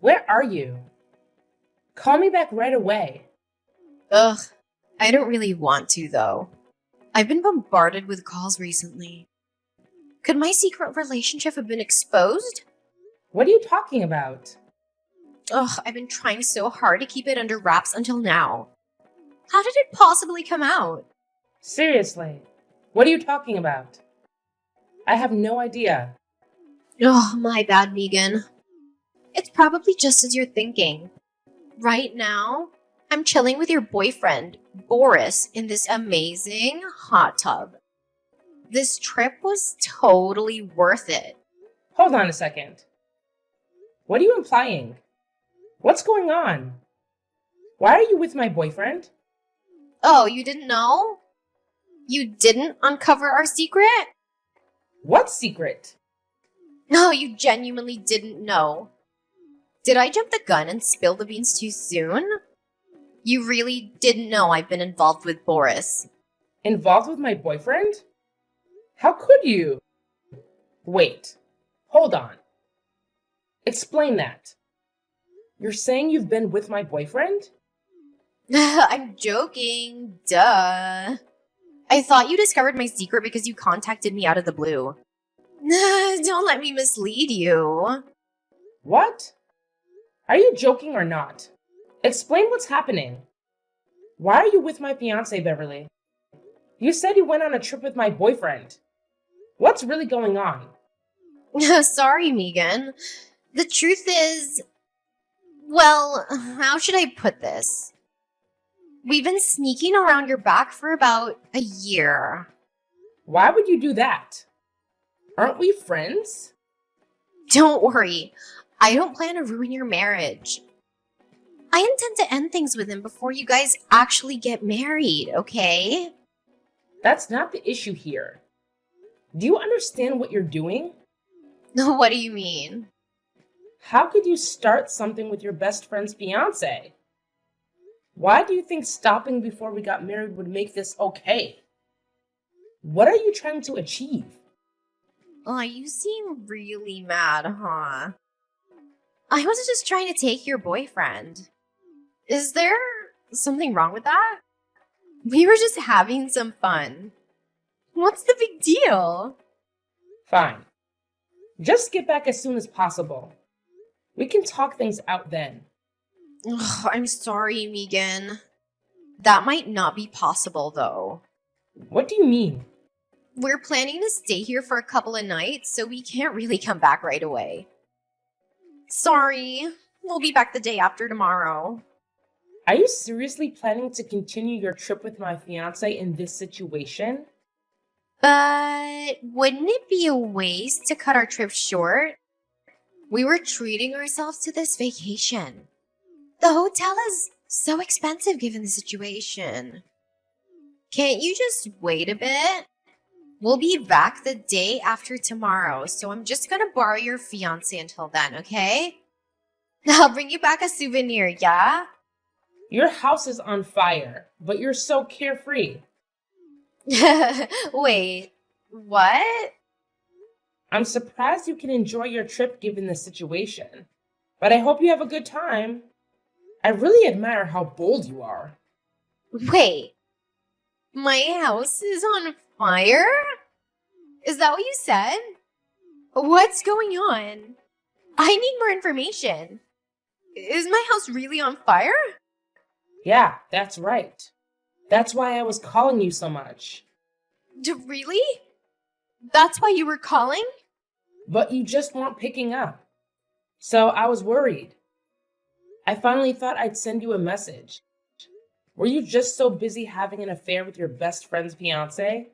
Where are you? Call me back right away. Ugh, I don't really want to, though. I've been bombarded with calls recently. Could my secret relationship have been exposed? What are you talking about? Ugh, I've been trying so hard to keep it under wraps until now. How did it possibly come out? Seriously, what are you talking about? I have no idea. Ugh, my bad, Megan. It's probably just as you're thinking. Right now, I'm chilling with your boyfriend, Boris, in this amazing hot tub. This trip was totally worth it. Hold on a second. What are you implying? What's going on? Why are you with my boyfriend? Oh, you didn't know? You didn't uncover our secret? What secret? No, you genuinely didn't know. Did I jump the gun and spill the beans too soon? You really didn't know I've been involved with Boris. Involved with my boyfriend? How could you? Wait, hold on. Explain that. You're saying you've been with my boyfriend? I'm joking. Duh. I thought you discovered my secret because you contacted me out of the blue. Don't let me mislead you. What? Are you joking or not? Explain what's happening. Why are you with my fiancé, Beverly? You said you went on a trip with my boyfriend. What's really going on? Sorry, Megan. The truth is, well, how should I put this? We've been sneaking around your back for about a year. Why would you do that? Aren't we friends? Don't worry. I don't plan to ruin your marriage. I intend to end things with him before you guys actually get married, okay? That's not the issue here. Do you understand what you're doing? What do you mean? How could you start something with your best friend's fiancé? Why do you think stopping before we got married would make this okay? What are you trying to achieve? Oh, you seem really mad, huh? I was just trying to take your boyfriend. Is there something wrong with that? We were just having some fun. What's the big deal? Fine. Just get back as soon as possible. We can talk things out then. Ugh, I'm sorry, Megan. That might not be possible, though. What do you mean? We're planning to stay here for a couple of nights, so we can't really come back right away. Sorry. We'll be back the day after tomorrow. Are you seriously planning to continue your trip with my fiancé in this situation? But wouldn't it be a waste to cut our trip short? We were treating ourselves to this vacation. The hotel is so expensive given the situation. Can't you just wait a bit? We'll be back the day after tomorrow, so I'm just gonna borrow your fiancé until then, okay? I'll bring you back a souvenir, yeah? Your house is on fire, but you're so carefree. Wait, what? I'm surprised you can enjoy your trip given the situation, but I hope you have a good time. I really admire how bold you are. Wait, my house is on fire? Is that what you said? What's going on? I need more information. Is my house really on fire? Yeah, that's right. That's why I was calling you so much. Really? That's why you were calling? But you just weren't picking up. So I was worried. I finally thought I'd send you a message. Were you just so busy having an affair with your best friend's fiancé?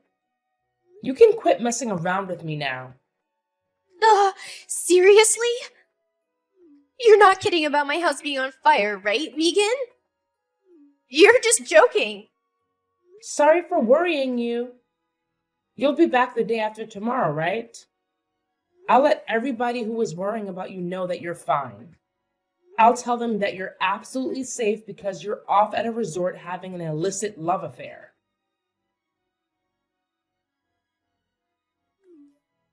You can quit messing around with me now. Seriously? You're not kidding about my house being on fire, right, Megan? You're just joking. Sorry for worrying you. You'll be back the day after tomorrow, right? I'll let everybody who was worrying about you know that you're fine. I'll tell them that you're absolutely safe because you're off at a resort having an illicit love affair.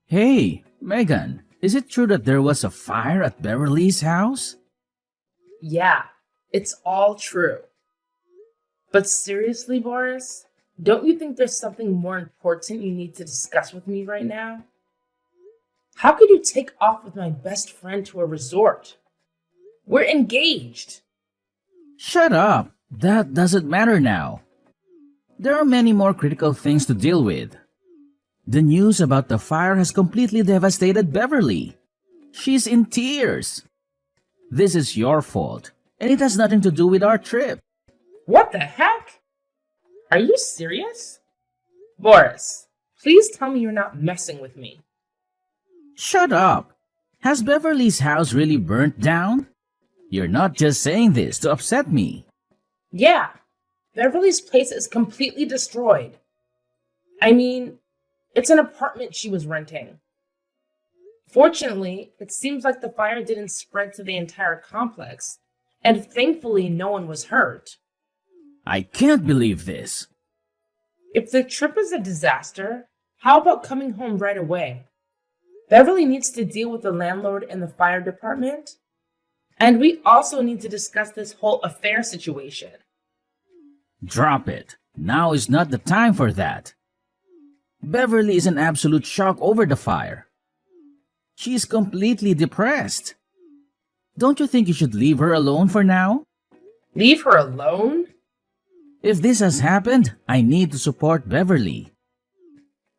Hey, Megan, is it true that there was a fire at Beverly's house? Yeah, it's all true. But seriously, Boris, don't you think there's something more important you need to discuss with me right now? How could you take off with my best friend to a resort? We're engaged. Shut up! That doesn't matter now. There are many more critical things to deal with. The news about the fire has completely devastated Beverly. She's in tears. This is your fault, and it has nothing to do with our trip. What the heck? Are you serious? Boris, please tell me you're not messing with me. Shut up! Has Beverly's house really burnt down? You're not just saying this to upset me. Yeah, Beverly's place is completely destroyed. I mean, it's an apartment she was renting. Fortunately, it seems like the fire didn't spread to the entire complex, and thankfully no one was hurt. I can't believe this. If the trip is a disaster, how about coming home right away? Beverly needs to deal with the landlord and the fire department. And we also need to discuss this whole affair situation. Drop it. Now is not the time for that. Beverly is in absolute shock over the fire. She's completely depressed. Don't you think you should leave her alone for now? Leave her alone? If this has happened, I need to support Beverly.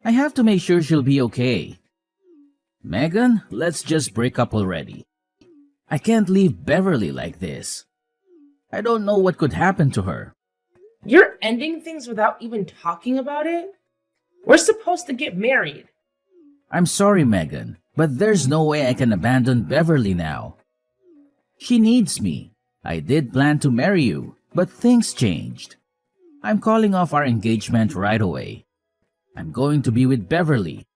I have to make sure she'll be okay. Megan, let's just break up already. I can't leave Beverly like this. I don't know what could happen to her. You're ending things without even talking about it? We're supposed to get married. I'm sorry, Megan, but there's no way I can abandon Beverly now. She needs me. I did plan to marry you, but things changed. I'm calling off our engagement right away. I'm going to be with Beverly.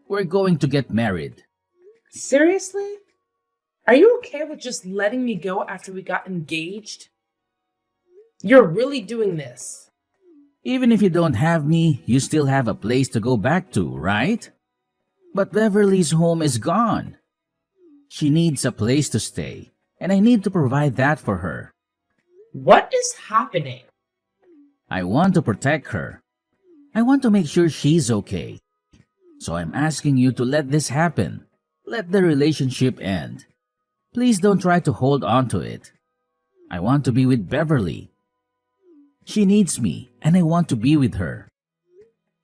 We're going to get married. Seriously? Are you okay with just letting me go after we got engaged? You're really doing this. Even if you don't have me, you still have a place to go back to, right? But Beverly's home is gone. She needs a place to stay, and I need to provide that for her. What is happening? I want to protect her. I want to make sure she's okay. So I'm asking you to let this happen. Let the relationship end. Please don't try to hold on to it. I want to be with Beverly. She needs me, and I want to be with her.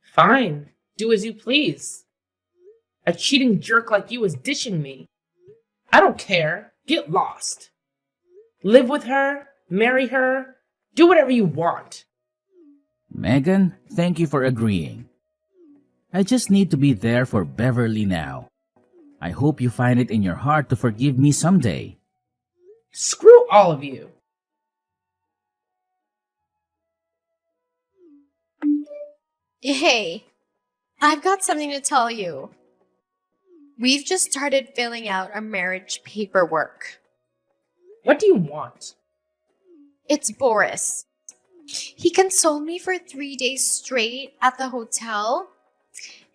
Fine, do as you please. A cheating jerk like you is ditching me. I don't care. Get lost. Live with her, marry her, do whatever you want. Megan, thank you for agreeing. I just need to be there for Beverly now. I hope you find it in your heart to forgive me someday. Screw all of you. Hey, I've got something to tell you. We've just started filling out our marriage paperwork. What do you want? It's Boris. He consoled me for 3 days straight at the hotel,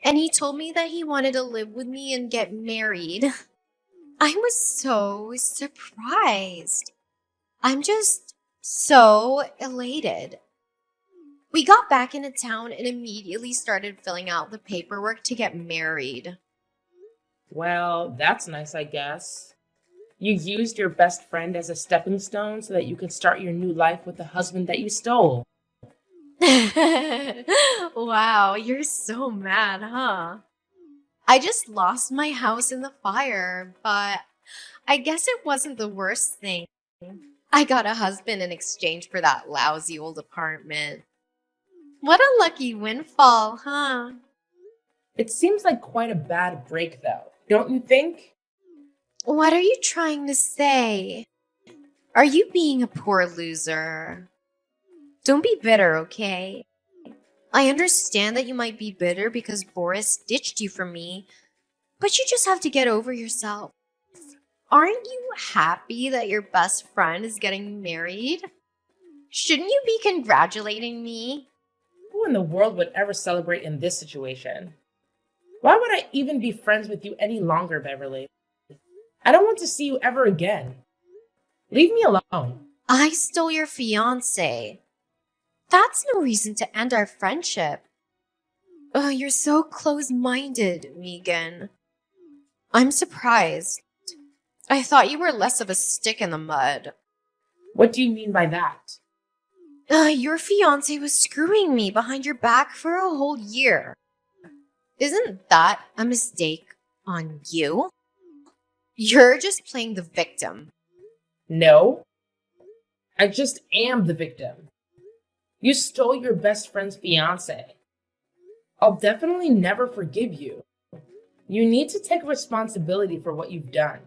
and he told me that he wanted to live with me and get married. I was so surprised. I'm just so elated. We got back into town and immediately started filling out the paperwork to get married. Well, that's nice, I guess. You used your best friend as a stepping stone so that you could start your new life with the husband that you stole. Wow, you're so mad, huh? I just lost my house in the fire, but I guess it wasn't the worst thing. I got a husband in exchange for that lousy old apartment. What a lucky windfall, huh? It seems like quite a bad break, though, don't you think? What are you trying to say? Are you being a poor loser? Don't be bitter, okay? I understand that you might be bitter because Boris ditched you for me, but you just have to get over yourself. Aren't you happy that your best friend is getting married? Shouldn't you be congratulating me? Who in the world would ever celebrate in this situation? Why would I even be friends with you any longer, Beverly? I don't want to see you ever again. Leave me alone. I stole your fiancé. That's no reason to end our friendship. Oh, you're so close-minded, Megan. I'm surprised. I thought you were less of a stick in the mud. What do you mean by that? Your fiancé was screwing me behind your back for a whole year. Isn't that a mistake on you? You're just playing the victim. No, I just am the victim. You stole your best friend's fiancé. I'll definitely never forgive you. You need to take responsibility for what you've done.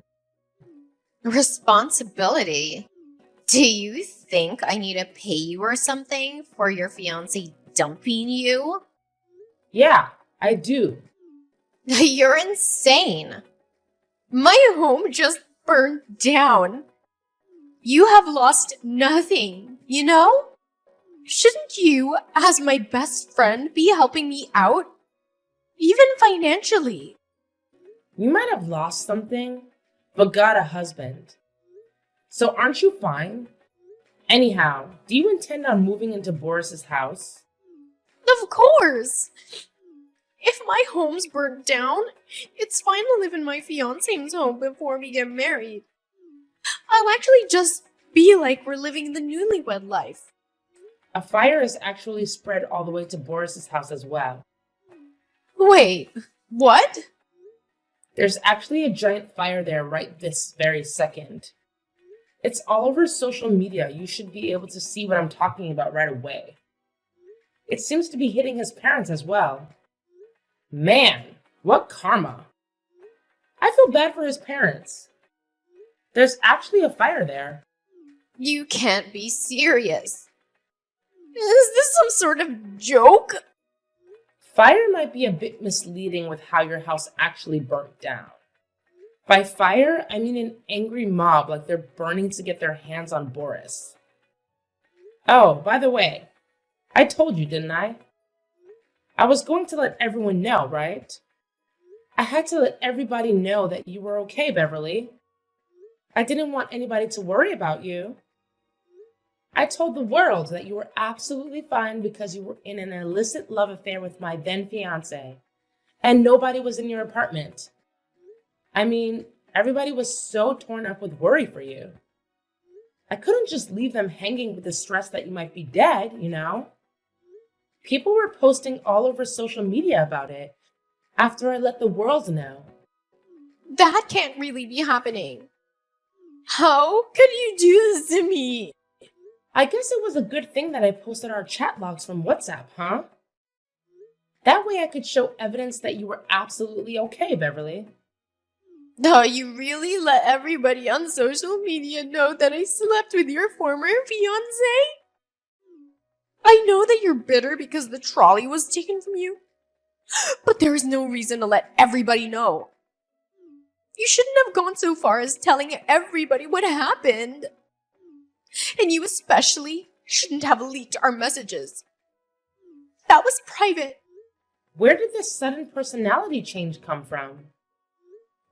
Responsibility? Do you think I need to pay you or something for your fiancé dumping you? Yeah, I do. You're insane. My home just burned down. You have lost nothing, you know? Shouldn't you, as my best friend, be helping me out? Even financially. You might have lost something, but got a husband. So aren't you fine? Anyhow, do you intend on moving into Boris's house? Of course. If my home's burnt down, it's fine to live in my fiancé's home before we get married. I'll actually just be like we're living the newlywed life. A fire is actually spread all the way to Boris's house as well. Wait, what? There's actually a giant fire there right this very second. It's all over social media. You should be able to see what I'm talking about right away. It seems to be hitting his parents as well. Man, what karma. I feel bad for his parents. There's actually a fire there. You can't be serious. Is this some sort of joke? Fire might be a bit misleading with how your house actually burnt down. By fire, I mean an angry mob like they're burning to get their hands on Boris. Oh, by the way, I told you, didn't I? I was going to let everyone know, right? I had to let everybody know that you were okay, Beverly. I didn't want anybody to worry about you. I told the world that you were absolutely fine because you were in an illicit love affair with my then fiancé, and nobody was in your apartment. I mean, everybody was so torn up with worry for you. I couldn't just leave them hanging with the stress that you might be dead, you know? People were posting all over social media about it after I let the world know. That can't really be happening. How could you do this to me? I guess it was a good thing that I posted our chat logs from WhatsApp, huh? That way I could show evidence that you were absolutely okay, Beverly. No, you really let everybody on social media know that I slept with your former fiancé? I know that you're bitter because the trolley was taken from you, but there is no reason to let everybody know. You shouldn't have gone so far as telling everybody what happened. And you especially shouldn't have leaked our messages. That was private. Where did this sudden personality change come from?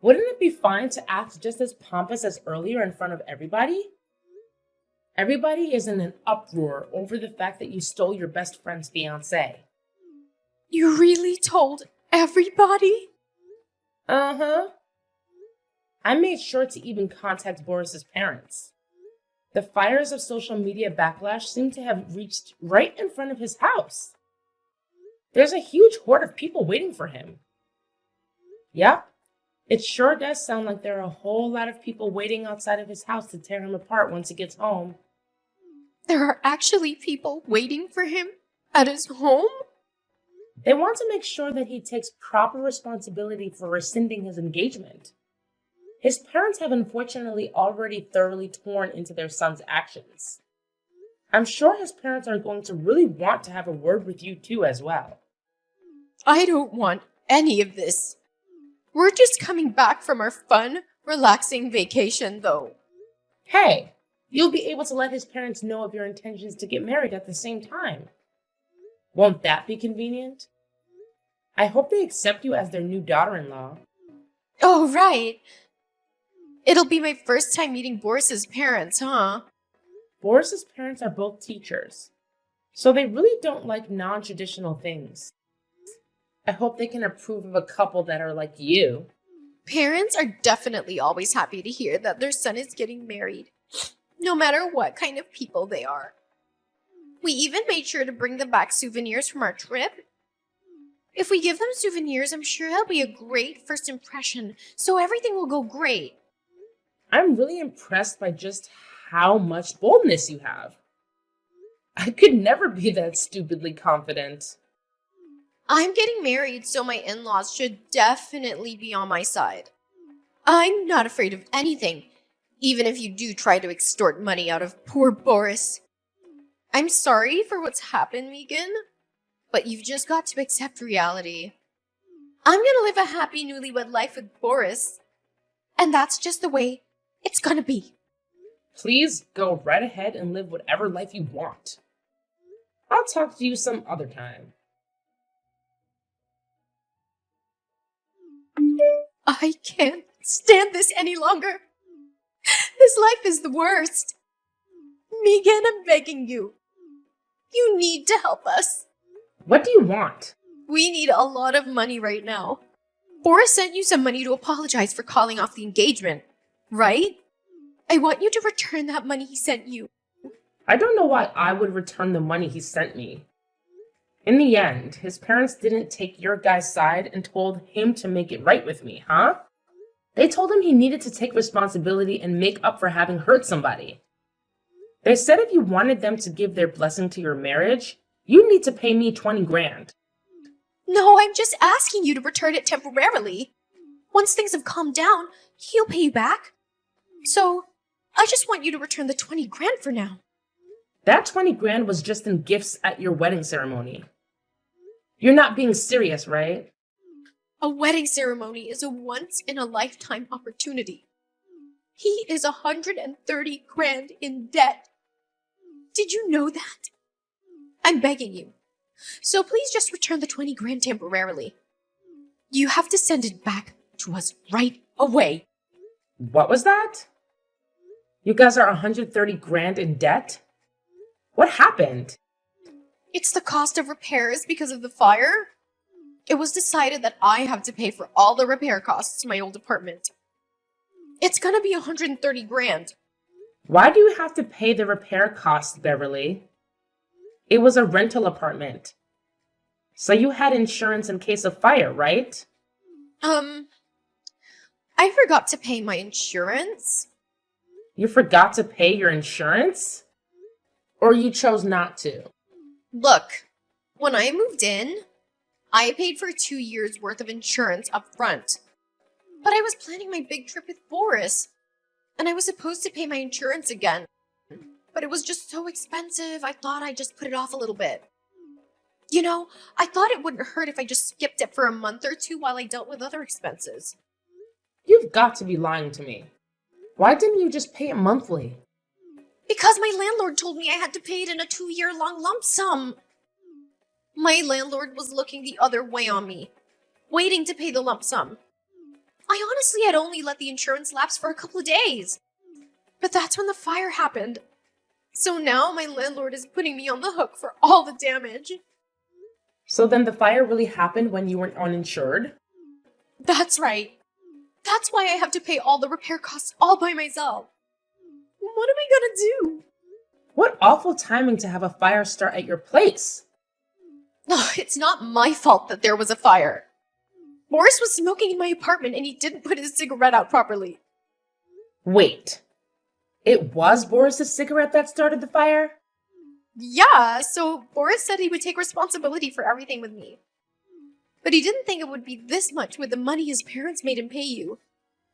Wouldn't it be fine to act just as pompous as earlier in front of everybody? Everybody is in an uproar over the fact that you stole your best friend's fiancé. You really told everybody? Uh-huh. I made sure to even contact Boris's parents. The fires of social media backlash seem to have reached right in front of his house. There's a huge horde of people waiting for him. Yep, it sure does sound like there are a whole lot of people waiting outside of his house to tear him apart once he gets home. There are actually people waiting for him at his home? They want to make sure that he takes proper responsibility for rescinding his engagement. His parents have unfortunately already thoroughly torn into their son's actions. I'm sure his parents are going to really want to have a word with you too as well. I don't want any of this. We're just coming back from our fun, relaxing vacation though. Hey, you'll be able to let his parents know of your intentions to get married at the same time. Won't that be convenient? I hope they accept you as their new daughter-in-law. Oh, right. It'll be my first time meeting Boris's parents, huh? Boris's parents are both teachers, so they really don't like non-traditional things. I hope they can approve of a couple that are like you. Parents are definitely always happy to hear that their son is getting married, no matter what kind of people they are. We even made sure to bring them back souvenirs from our trip. If we give them souvenirs, I'm sure it'll be a great first impression, so everything will go great. I'm really impressed by just how much boldness you have. I could never be that stupidly confident. I'm getting married, so my in-laws should definitely be on my side. I'm not afraid of anything, even if you do try to extort money out of poor Boris. I'm sorry for what's happened, Megan, but you've just got to accept reality. I'm gonna live a happy newlywed life with Boris, and that's just the way it's gonna be. Please go right ahead and live whatever life you want. I'll talk to you some other time. I can't stand this any longer. This life is the worst. Megan, I'm begging you. You need to help us. What do you want? We need a lot of money right now. Boris sent you some money to apologize for calling off the engagement, right? I want you to return that money he sent you. I don't know why I would return the money he sent me. In the end, his parents didn't take your guy's side and told him to make it right with me, huh? They told him he needed to take responsibility and make up for having hurt somebody. They said if you wanted them to give their blessing to your marriage, you need to pay me 20 grand. No, I'm just asking you to return it temporarily. Once things have calmed down, he'll pay you back. So, I just want you to return the 20 grand for now. That 20 grand was just in gifts at your wedding ceremony. You're not being serious, right? A wedding ceremony is a once-in-a-lifetime opportunity. He is 130 grand in debt. Did you know that? I'm begging you. So please just return the 20 grand temporarily. You have to send it back to us right away. What was that? You guys are 130 grand in debt? What happened? It's the cost of repairs because of the fire. It was decided that I have to pay for all the repair costs to my old apartment. It's gonna be 130 grand. Why do you have to pay the repair costs, Beverly? It was a rental apartment. So you had insurance in case of fire, right? I forgot to pay my insurance. You forgot to pay your insurance? Or you chose not to? Look, when I moved in, I paid for 2 years worth of insurance up front. But I was planning my big trip with Boris, and I was supposed to pay my insurance again. But it was just so expensive, I thought I'd just put it off a little bit. You know, I thought it wouldn't hurt if I just skipped it for a month or two while I dealt with other expenses. You've got to be lying to me. Why didn't you just pay it monthly? Because my landlord told me I had to pay it in a 2-year-long lump sum. My landlord was looking the other way on me, waiting to pay the lump sum. I honestly had only let the insurance lapse for a couple of days. But that's when the fire happened. So now my landlord is putting me on the hook for all the damage. So then the fire really happened when you weren't uninsured? That's right. That's why I have to pay all the repair costs all by myself. What am I gonna do? What awful timing to have a fire start at your place. No, it's not my fault that there was a fire. Boris was smoking in my apartment and he didn't put his cigarette out properly. Wait. It was Boris's cigarette that started the fire? Yeah, so Boris said he would take responsibility for everything with me. But he didn't think it would be this much with the money his parents made him pay you.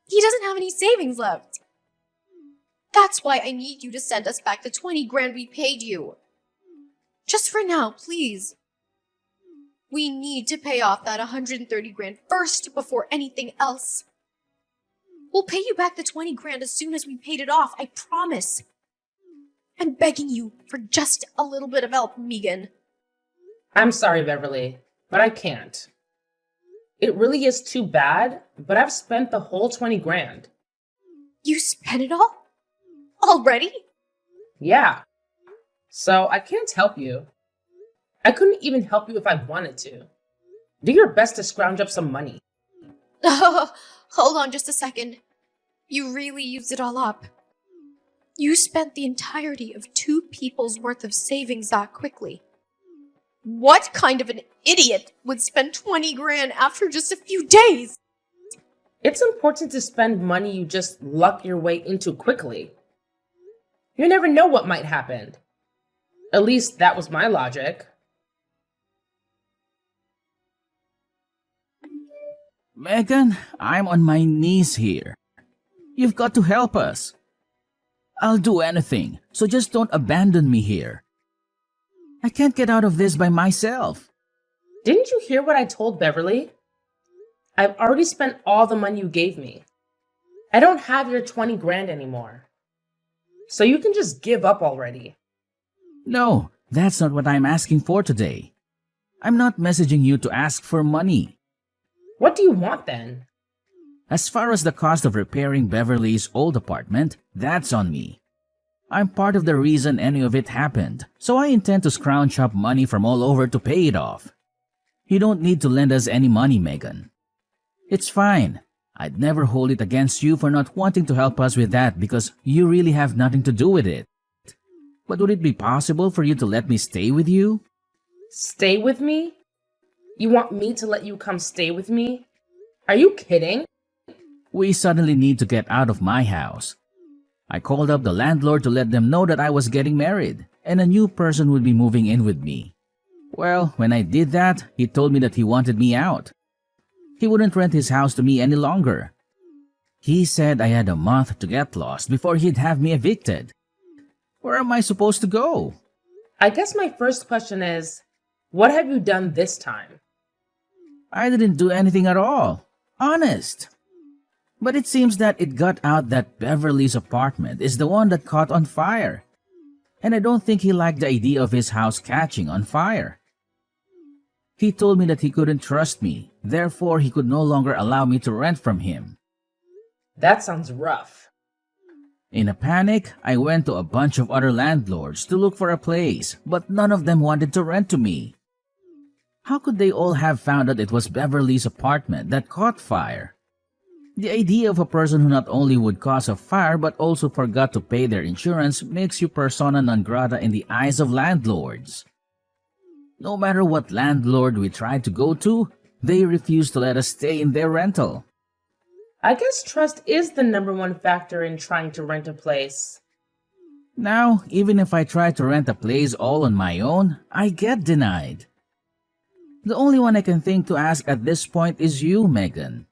He doesn't have any savings left. That's why I need you to send us back the 20 grand we paid you. Just for now, please. We need to pay off that 130 grand first before anything else. We'll pay you back the 20 grand as soon as we paid it off, I promise. I'm begging you for just a little bit of help, Megan. I'm sorry, Beverly, but I can't. It really is too bad, but I've spent the whole 20 grand. You spent it all? Already? Yeah. So I can't help you. I couldn't even help you if I wanted to. Do your best to scrounge up some money. Hold on just a second. You really used it all up. You spent the entirety of 2 people's worth of savings that quickly. What kind of an idiot would spend 20 grand after just a few days? It's important to spend money you just luck your way into quickly. You never know what might happen. At least that was my logic. Megan, I'm on my knees here. You've got to help us. I'll do anything, so just don't abandon me here. I can't get out of this by myself. Didn't you hear what I told Beverly? I've already spent all the money you gave me. I don't have your 20 grand anymore. So you can just give up already. No, that's not what I'm asking for today. I'm not messaging you to ask for money. What do you want then? As far as the cost of repairing Beverly's old apartment, that's on me. I'm part of the reason any of it happened, so I intend to scrounge up money from all over to pay it off. You don't need to lend us any money, Megan. It's fine. I'd never hold it against you for not wanting to help us with that because you really have nothing to do with it. But would it be possible for you to let me stay with you? Stay with me? You want me to let you come stay with me? Are you kidding? We suddenly need to get out of my house. I called up the landlord to let them know that I was getting married and a new person would be moving in with me. Well, when I did that, he told me that he wanted me out. He wouldn't rent his house to me any longer. He said I had a month to get lost before he'd have me evicted. Where am I supposed to go? I guess my first question is, what have you done this time? I didn't do anything at all. Honest. But it seems that it got out that Beverly's apartment is the one that caught on fire. And I don't think he liked the idea of his house catching on fire. He told me that he couldn't trust me, therefore he could no longer allow me to rent from him. That sounds rough. In a panic, I went to a bunch of other landlords to look for a place, but none of them wanted to rent to me. How could they all have found out it was Beverly's apartment that caught fire? The idea of a person who not only would cause a fire but also forgot to pay their insurance makes you persona non grata in the eyes of landlords. No matter what landlord we tried to go to, they refused to let us stay in their rental. I guess trust is the #1 factor in trying to rent a place. Now, even if I try to rent a place all on my own, I get denied. The only one I can think to ask at this point is you, Megan.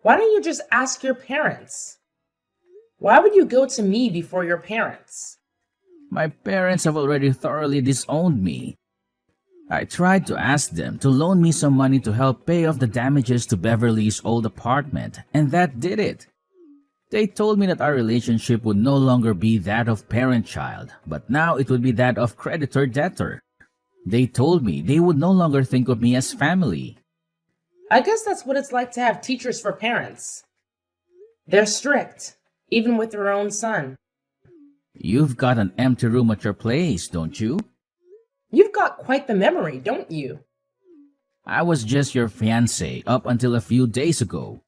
Why don't you just ask your parents? Why would you go to me before your parents? My parents have already thoroughly disowned me. I tried to ask them to loan me some money to help pay off the damages to Beverly's old apartment, and that did it. They told me that our relationship would no longer be that of parent-child, but now it would be that of creditor-debtor. They told me they would no longer think of me as family. I guess that's what it's like to have teachers for parents. They're strict, even with their own son. You've got an empty room at your place, don't you? You've got quite the memory, don't you? I was just your fiancé up until a few days ago.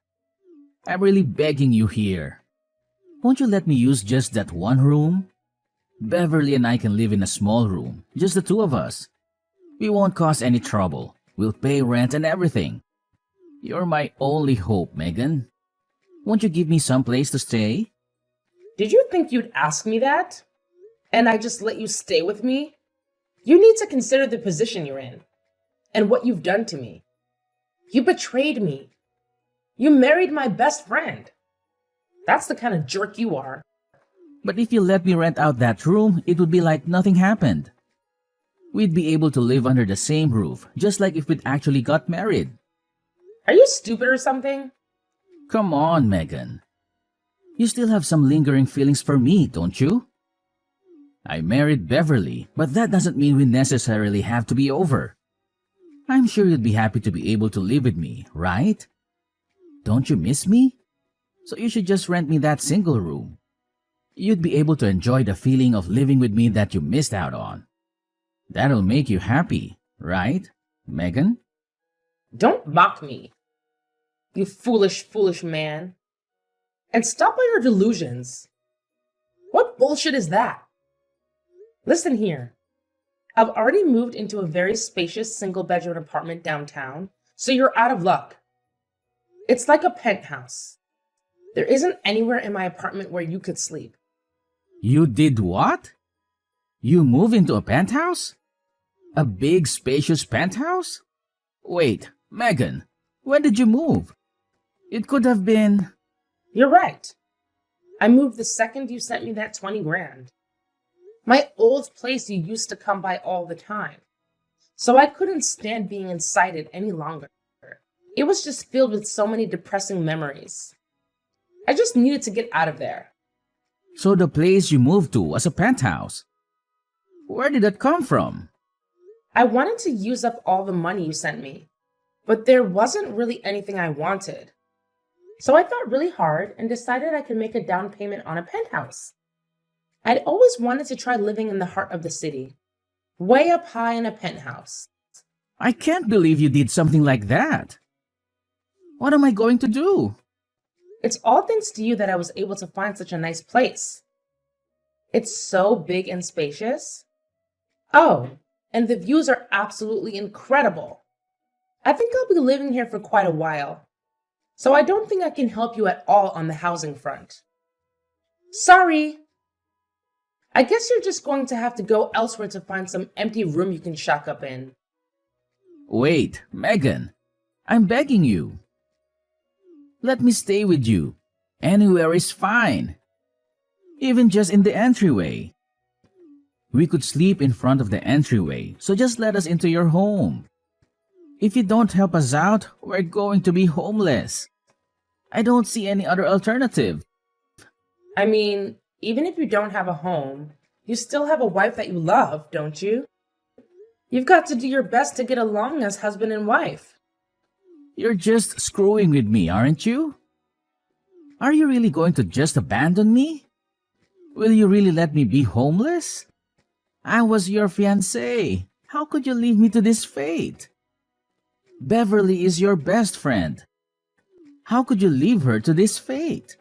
I'm really begging you here. Won't you let me use just that one room? Beverly and I can live in a small room, just the two of us. We won't cause any trouble. We'll pay rent and everything. You're my only hope, Megan. Won't you give me some place to stay? Did you think you'd ask me that? And I just let you stay with me? You need to consider the position you're in and what you've done to me. You betrayed me. You married my best friend. That's the kind of jerk you are. But if you let me rent out that room, it would be like nothing happened. We'd be able to live under the same roof, just like if we'd actually got married. Are you stupid or something? Come on, Megan. You still have some lingering feelings for me, don't you? I married Beverly, but that doesn't mean we necessarily have to be over. I'm sure you'd be happy to be able to live with me, right? Don't you miss me? so you should just rent me that single room. You'd be able to enjoy the feeling of living with me that you missed out on. That'll make you happy, right, Megan? Don't mock me, you foolish, foolish man. And stop all your delusions. What bullshit is that? Listen here. I've already moved into a very spacious single-bedroom apartment downtown, so you're out of luck. It's like a penthouse. There isn't anywhere in my apartment where you could sleep. You did what? You moved into a penthouse? A big, spacious penthouse? Wait, Megan, when did you move? It could have been... You're right. I moved the second you sent me that 20 grand. My old place you used to come by all the time. So I couldn't stand being inside it any longer. It was just filled with so many depressing memories. I just needed to get out of there. So the place you moved to was a penthouse. Where did that come from? I wanted to use up all the money you sent me, but there wasn't really anything I wanted. So I thought really hard and decided I could make a down payment on a penthouse. I'd always wanted to try living in the heart of the city, way up high in a penthouse. I can't believe you did something like that. What am I going to do? It's all thanks to you that I was able to find such a nice place. It's so big and spacious. Oh, and the views are absolutely incredible. I think I'll be living here for quite a while, so I don't think I can help you at all on the housing front. Sorry. I guess you're just going to have to go elsewhere to find some empty room you can shack up in. Wait, Megan, I'm begging you. Let me stay with you. Anywhere is fine. Even just in the entryway. We could sleep in front of the entryway, so just let us into your home. If you don't help us out, we're going to be homeless. I don't see any other alternative. I mean, even if you don't have a home, you still have a wife that you love, don't you? You've got to do your best to get along as husband and wife. You're just screwing with me, aren't you? Are you really going to just abandon me? Will you really let me be homeless? I was your fiancé. How could you leave me to this fate? Beverly is your best friend. How could you leave her to this fate?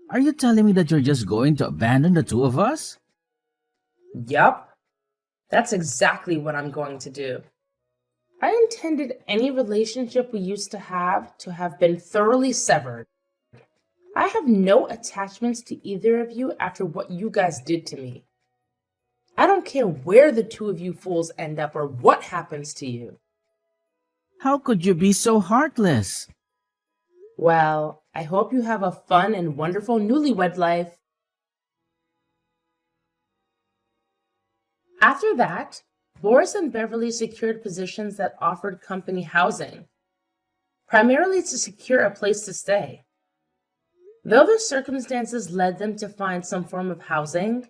Are you telling me that you're just going to abandon the two of us? Yup. That's exactly what I'm going to do. I intended any relationship we used to have been thoroughly severed. I have no attachments to either of you after what you guys did to me. I don't care where the two of you fools end up or what happens to you. How could you be so heartless? Well, I hope you have a fun and wonderful newlywed life. After that, Boris and Beverly secured positions that offered company housing, primarily to secure a place to stay. Though their circumstances led them to find some form of housing,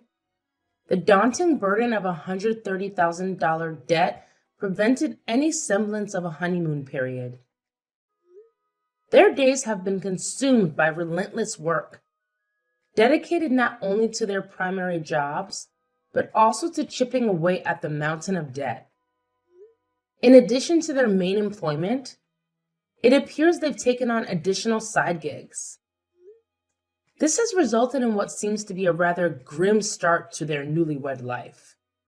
the daunting burden of a $130,000 debt prevented any semblance of a honeymoon period. Their days have been consumed by relentless work, dedicated not only to their primary jobs, but also to chipping away at the mountain of debt. In addition to their main employment, it appears they've taken on additional side gigs. This has resulted in what seems to be a rather grim start to their newlywed life.